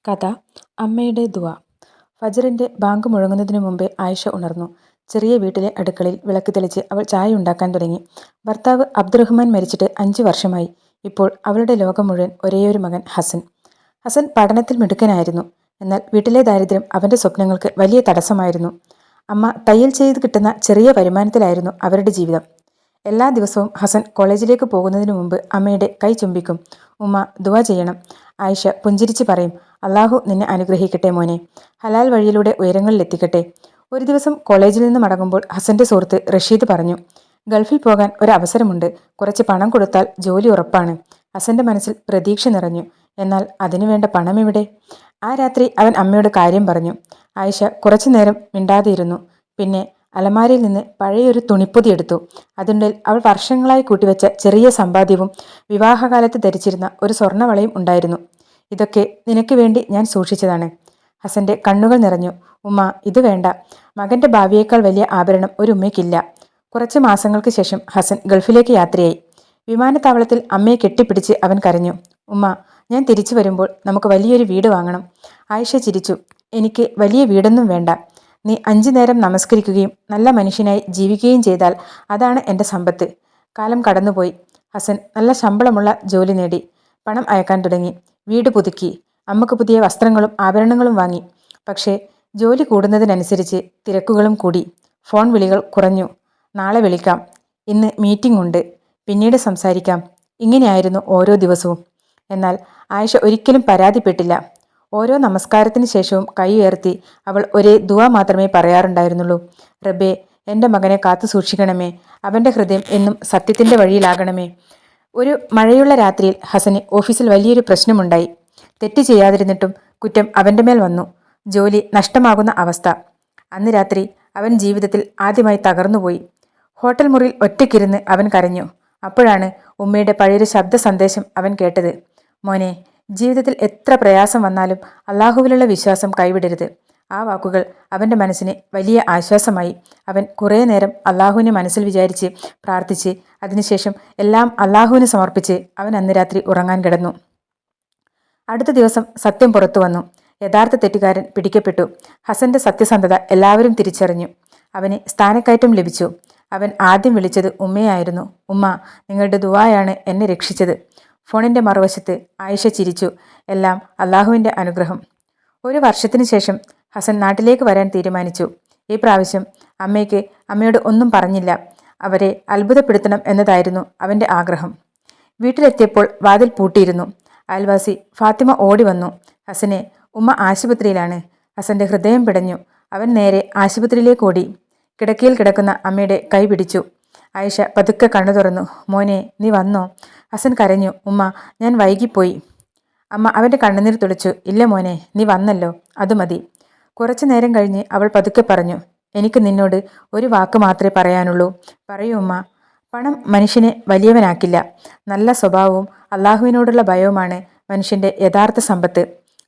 കഥ അമ്മയുടെ ദുആ. ഫജ്റിന്റെ ബാങ്ക് മുഴങ്ങുന്നതിനു മുമ്പേ ആയിഷ ഉണർന്നു. ചെറിയ വീട്ടിലെ അടുക്കളയിൽ വിളക്ക് തെളിച്ച് അവൾ ചായ ഉണ്ടാക്കാൻ തുടങ്ങി. ഭർത്താവ് അബ്ദുറഹ്മാൻ മരിച്ചിട്ട് 5 വർഷമായി. ഇപ്പോൾ അവളുടെ ലോകം മുഴുവൻ ഒരേയൊരു മകൻ ഹസൻ. ഹസൻ പഠനത്തിൽ മിടുക്കനായിരുന്നു. എന്നാൽ വീട്ടിലെ ദാരിദ്ര്യം അവന്റെ സ്വപ്നങ്ങൾക്ക് വലിയ തടസ്സമായിരുന്നു. അമ്മ തയ്യൽ ചെയ്ത് കിട്ടുന്ന ചെറിയ വരുമാനത്തിലായിരുന്നു അവരുടെ ജീവിതം. എല്ലാ ദിവസവും ഹസൻ കോളേജിലേക്ക് പോകുന്നതിനു മുമ്പ് അമ്മയുടെ കൈ ചുംബിക്കും. ഉമ്മ ദുആ ചെയ്യണം. ആയിഷ പുഞ്ചിരിച്ച് പറയും, അള്ളാഹു നിന്നെ അനുഗ്രഹിക്കട്ടെ മോനെ, ഹലാൽ വഴിയിലൂടെ ഉയരങ്ങളിലെത്തിക്കട്ടെ. ഒരു ദിവസം കോളേജിൽ നിന്ന് മടങ്ങുമ്പോൾ ഹസന്റെ സുഹൃത്ത് റഷീദ് പറഞ്ഞു, ഗൾഫിൽ പോകാൻ ഒരവസരമുണ്ട്, കുറച്ച് പണം കൊടുത്താൽ ജോലി ഉറപ്പാണ്. ഹസന്റെ മനസ്സിൽ പ്രതീക്ഷ നിറഞ്ഞു. എന്നാൽ അതിനുവേണ്ട പണം എവിടെ? ആ രാത്രി അവൻ അമ്മയോട് കാര്യം പറഞ്ഞു. ആയിഷ കുറച്ചു നേരം മിണ്ടാതെയിരുന്നു. പിന്നെ അലമാരയിൽ നിന്ന് പഴയൊരു തുണിപ്പൊതി എടുത്തു. അതിനുള്ളിൽ അവൾ വർഷങ്ങളായി കൂട്ടിവെച്ച ചെറിയ സമ്പാദ്യവും വിവാഹകാലത്ത് ധരിച്ചിരുന്ന ഒരു സ്വർണ്ണവളയും ഉണ്ടായിരുന്നു. ഇതൊക്കെ നിനക്ക് വേണ്ടി ഞാൻ സൂക്ഷിച്ചതാണ്. ഹസന്റെ കണ്ണുകൾ നിറഞ്ഞു. ഉമ്മ, ഇത് വേണ്ട. മകന്റെ ഭാവിയേക്കാൾ വലിയ ആഭരണം ഒരു ഉമ്മയ്ക്കില്ല. കുറച്ച് മാസങ്ങൾക്ക് ശേഷം ഹസൻ ഗൾഫിലേക്ക് യാത്രയായി. വിമാനത്താവളത്തിൽ അമ്മയെ കെട്ടിപ്പിടിച്ച് അവൻ കരഞ്ഞു. ഉമ്മ, ഞാൻ തിരിച്ചു വരുമ്പോൾ നമുക്ക് വലിയൊരു വീട് വാങ്ങണം. ആയിഷ ചിരിച്ചു. എനിക്ക് വലിയ വീടൊന്നും വേണ്ട. നീ 5 നേരം നമസ്കരിക്കുകയും നല്ല മനുഷ്യനായി ജീവിക്കുകയും ചെയ്താൽ അതാണ് എൻ്റെ സമ്പത്ത്. കാലം കടന്നുപോയി. ഹസൻ നല്ല ശമ്പളമുള്ള ജോലി നേടി. പണം അയക്കാൻ തുടങ്ങി. വീട് പുതുക്കി. അമ്മക്ക് പുതിയ വസ്ത്രങ്ങളും ആഭരണങ്ങളും വാങ്ങി. പക്ഷേ ജോലി കൂടുന്നതിനനുസരിച്ച് തിരക്കുകളും കൂടി. ഫോൺ വിളികൾ കുറഞ്ഞു. നാളെ വിളിക്കാം, ഇന്ന് മീറ്റിംഗ് ഉണ്ട്, പിന്നീട് സംസാരിക്കാം. ഇങ്ങനെയായിരുന്നു ഓരോ ദിവസവും. എന്നാൽ ആയിഷ ഒരിക്കലും പരാതിപ്പെട്ടില്ല. ഓരോ നമസ്കാരത്തിന് ശേഷവും കൈ ഉയർത്തി അവൾ ഒരേ ദുആ മാത്രമേ പറയാറുണ്ടായിരുന്നുള്ളൂ. റബ്ബേ, എൻ്റെ മകനെ കാത്തു സൂക്ഷിക്കണമേ, അവൻ്റെ ഹൃദയം എന്നും സത്യത്തിൻ്റെ വഴിയിലാകണമേ. ഒരു മഴയുള്ള രാത്രിയിൽ ഹസന് ഓഫീസിൽ വലിയൊരു പ്രശ്നമുണ്ടായി. തെറ്റ് ചെയ്യാതിരുന്നിട്ടും കുറ്റം അവൻ്റെ മേൽ വന്നു. ജോലി നഷ്ടമാകുന്ന അവസ്ഥ. അന്ന് രാത്രി അവൻ ജീവിതത്തിൽ ആദ്യമായി തകർന്നുപോയി. ഹോട്ടൽ മുറിയിൽ ഒറ്റയ്ക്കിരുന്ന് അവൻ കരഞ്ഞു. അപ്പോഴാണ് ഉമ്മയുടെ പഴയൊരു ശബ്ദ സന്ദേശം അവൻ കേട്ടത്. മോനെ, ജീവിതത്തിൽ എത്ര പ്രയാസം വന്നാലും അള്ളാഹുവിലുള്ള വിശ്വാസം കൈവിടരുത്. ആ വാക്കുകൾ അവൻ്റെ മനസ്സിന് വലിയ ആശ്വാസമായി. അവൻ കുറേ നേരം അള്ളാഹുവിനെ മനസ്സിൽ വിചാരിച്ച് പ്രാർത്ഥിച്ച് അതിനുശേഷം എല്ലാം അള്ളാഹുവിന് സമർപ്പിച്ച് അവൻ അന്ന് രാത്രി ഉറങ്ങാൻ കിടന്നു. അടുത്ത ദിവസം സത്യം പുറത്തു വന്നു. യഥാർത്ഥ തെറ്റുകാരൻ പിടിക്കപ്പെട്ടു. ഹസന്റെ സത്യസന്ധത എല്ലാവരും തിരിച്ചറിഞ്ഞു. അവന് സ്ഥാനക്കയറ്റം ലഭിച്ചു. അവൻ ആദ്യം വിളിച്ചത് ഉമ്മയായിരുന്നു. ഉമ്മ, നിങ്ങളുടെ ദുആയാണ് എന്നെ രക്ഷിച്ചത്. ഫോണിന്റെ മറുവശത്ത് ആയിഷ ചിരിച്ചു. എല്ലാം അള്ളാഹുവിൻ്റെ അനുഗ്രഹം. ഒരു വർഷത്തിനു ശേഷം ഹസൻ നാട്ടിലേക്ക് വരാൻ തീരുമാനിച്ചു. ഈ പ്രാവശ്യം അമ്മയോട് ഒന്നും പറഞ്ഞില്ല. അവരെ അത്ഭുതപ്പെടുത്തണം എന്നതായിരുന്നു അവൻ്റെ ആഗ്രഹം. വീട്ടിലെത്തിയപ്പോൾ വാതിൽ പൂട്ടിയിരുന്നു. അയൽവാസി ഫാത്തിമ ഓടി വന്നു. ഹസനെ, ഉമ്മ ആശുപത്രിയിലാണ്. ഹസന്റെ ഹൃദയം പിടഞ്ഞു. അവൻ നേരെ ആശുപത്രിയിലേക്ക് ഓടി. കിടക്കയിൽ കിടക്കുന്ന അമ്മയുടെ കൈ പിടിച്ചു. ആയിഷ പതുക്കെ കണ്ണു തുറന്നു. മോനെ, നീ വന്നോ? ഹസൻ കരഞ്ഞു. ഉമ്മ, ഞാൻ വൈകിപ്പോയി. അമ്മ അവൻ്റെ കണ്ണുനീർ തുളിച്ചു. ഇല്ല മോനെ, നീ വന്നല്ലോ, അത് മതി. കുറച്ചു നേരം കഴിഞ്ഞ് അവൾ പതുക്കെ പറഞ്ഞു, എനിക്ക് നിന്നോട് ഒരു വാക്ക് മാത്രമേ പറയാനുള്ളൂ. പറയൂ ഉമ്മ. പണം മനുഷ്യനെ വലിയവനാക്കില്ല. നല്ല സ്വഭാവവും അള്ളാഹുവിനോടുള്ള ഭയവുമാണ് മനുഷ്യൻ്റെ യഥാർത്ഥ സമ്പത്ത്.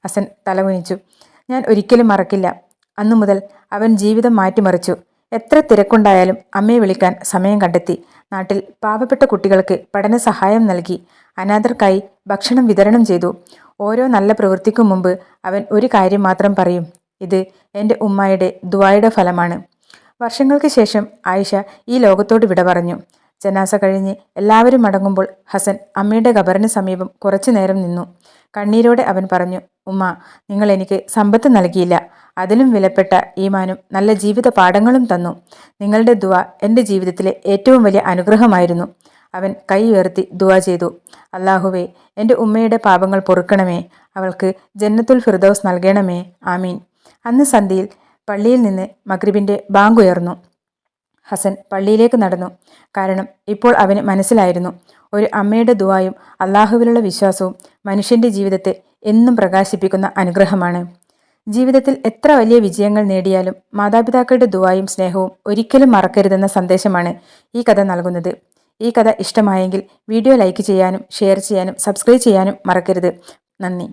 ഹസൻ തലകുനിച്ചു. ഞാൻ ഒരിക്കലും മറക്കില്ല. അന്നു മുതൽ അവൻ ജീവിതം മാറ്റിമറിച്ചു. എത്ര തിരക്കുണ്ടായാലും അമ്മയെ വിളിക്കാൻ സമയം കണ്ടെത്തി. നാട്ടിൽ പാവപ്പെട്ട കുട്ടികൾക്ക് പഠന സഹായം നൽകി. അനാഥർക്കായി ഭക്ഷണം വിതരണം ചെയ്തു. ഓരോ നല്ല പ്രവൃത്തിക്കും മുമ്പ് അവൻ ഒരു കാര്യം മാത്രം പറയും, ഇത് എൻ്റെ ഉമ്മായുടെ ദുആയുടെ ഫലമാണ്. വർഷങ്ങൾക്ക് ശേഷം ആയിഷ ഈ ലോകത്തോട് വിട പറഞ്ഞു. ജനാസ കഴിഞ്ഞ് എല്ലാവരും മടങ്ങുമ്പോൾ ഹസൻ അമ്മയുടെ ഖബറിന് സമീപം കുറച്ചു നേരം നിന്നു. കണ്ണീരോടെ അവൻ പറഞ്ഞു, ഉമ്മ, നിങ്ങൾ എനിക്ക് സമ്പത്ത് നൽകിയില്ല, അതിലും വിലപ്പെട്ട ഈമാനും നല്ല ജീവിത പാഠങ്ങളും തന്നു. നിങ്ങളുടെ ദുആ എൻ്റെ ജീവിതത്തിലെ ഏറ്റവും വലിയ അനുഗ്രഹമായിരുന്നു. അവൻ കൈ ഉയർത്തി ദുആ ചെയ്തു. അല്ലാഹുവേ, എൻ്റെ ഉമ്മയുടെ പാപങ്ങൾ പൊറുക്കണമേ, അവൾക്ക് ജന്നത്തുൽ ഫിർദൗസ് നൽകണമേ, ആമീൻ. അന്ന് സന്ധ്യയിൽ പള്ളിയിൽ നിന്ന് മഗ്രിബിൻ്റെ ബാങ്ക് ഉയർന്നു. ഹസൻ പള്ളിയിലേക്ക് നടന്നു. കാരണം ഇപ്പോൾ അവന് മനസ്സിലായിരുന്നു, ഒരു അമ്മയുടെ ദുആയും അള്ളാഹുവിലുള്ള വിശ്വാസവും മനുഷ്യൻ്റെ ജീവിതത്തെ എന്നും പ്രകാശിപ്പിക്കുന്ന അനുഗ്രഹമാണ്. ജീവിതത്തിൽ എത്ര വലിയ വിജയങ്ങൾ നേടിയാലും മാതാപിതാക്കളുടെ ദുആയും സ്നേഹവും ഒരിക്കലും മറക്കരുതെന്ന സന്ദേശമാണ് ഈ കഥ നൽകുന്നത്. ഈ കഥ ഇഷ്ടമായെങ്കിൽ വീഡിയോ ലൈക്ക് ചെയ്യാനും ഷെയർ ചെയ്യാനും സബ്സ്ക്രൈബ് ചെയ്യാനും മറക്കരുത്. നന്ദി.